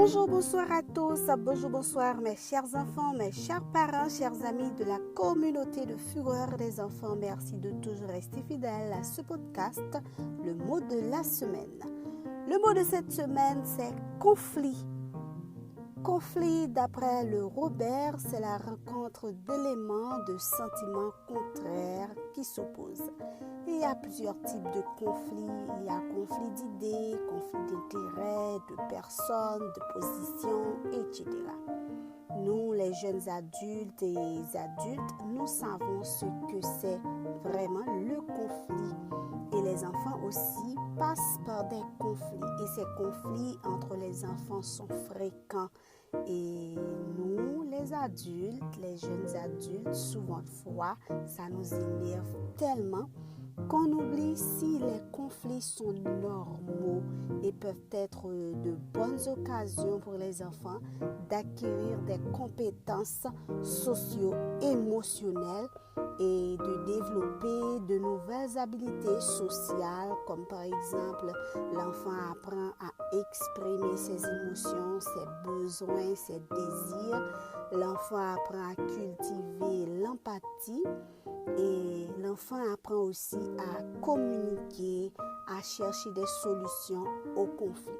Bonjour, bonsoir à tous, bonjour, bonsoir mes chers enfants, mes chers parents, chers amis de la communauté de Fureur des enfants. Merci de toujours rester fidèles à ce podcast, le mot de la semaine. Le mot de cette semaine, c'est conflit. Conflit, d'après le Robert, c'est la rencontre d'éléments, de sentiments contraires qui s'opposent. Il y a plusieurs types de conflits. Il y a conflit d'idées, conflit d'intérêts, de personnes, de positions, etc. Nous, les jeunes adultes et adultes, nous savons ce que c'est vraiment le conflit. Et les enfants aussi passent par des conflits. Et ces conflits entre les enfants sont fréquents. Et nous, les adultes, les jeunes adultes, souvent de fois, ça nous énerve tellement qu'on oublie si les conflits sont normaux et peuvent être de bonnes occasions pour les enfants d'acquérir des compétences socio-émotionnelles et de développer de nouvelles habiletés sociales, comme par exemple l'enfant apprend à exprimer ses émotions, ses besoins, ses désirs. L'enfant apprend à cultiver l'empathie et l'enfant apprend aussi à communiquer, à chercher des solutions aux conflits.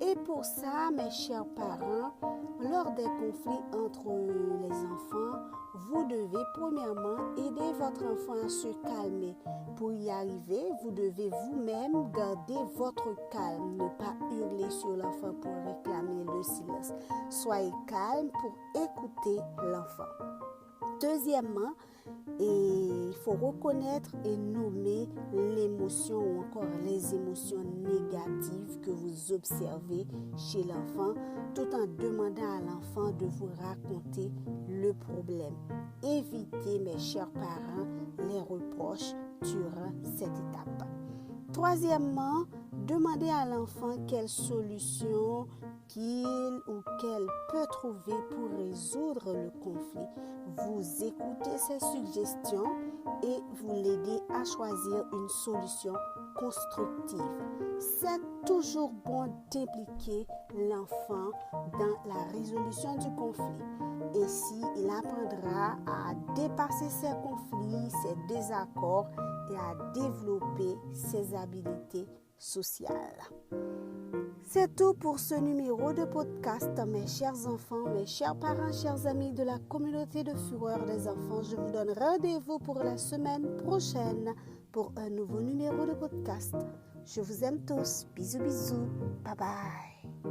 Et pour ça, mes chers parents, lors des conflits entre les enfants, vous devez premièrement aider votre enfant à se calmer. Pour y arriver, vous devez vous-même garder votre calme, ne pas hurler sur l'enfant pour réclamer le silence. Soyez calme pour écouter l'enfant. Deuxièmement, il faut reconnaître et nommer l'émotion ou encore les émotions négatives que vous observez chez l'enfant, tout en demandant à l'enfant de vous raconter le problème. Évitez, mes chers parents, les reproches durant cette étape. Troisièmement, demandez à l'enfant quelle solution qu'il ou qu'elle peut trouver pour résoudre le conflit. Vous écoutez ses suggestions et vous l'aidez à choisir une solution constructive. C'est toujours bon d'impliquer l'enfant dans la résolution du conflit. Ainsi, il apprendra à dépasser ses conflits, ses désaccords et à développer ses habiletés sociales. C'est tout pour ce numéro de podcast, mes chers enfants, mes chers parents, chers amis de la communauté de Fureur des enfants. Je vous donne rendez-vous pour la semaine prochaine pour un nouveau numéro de podcast. Je vous aime tous. Bisous, bisous. Bye bye.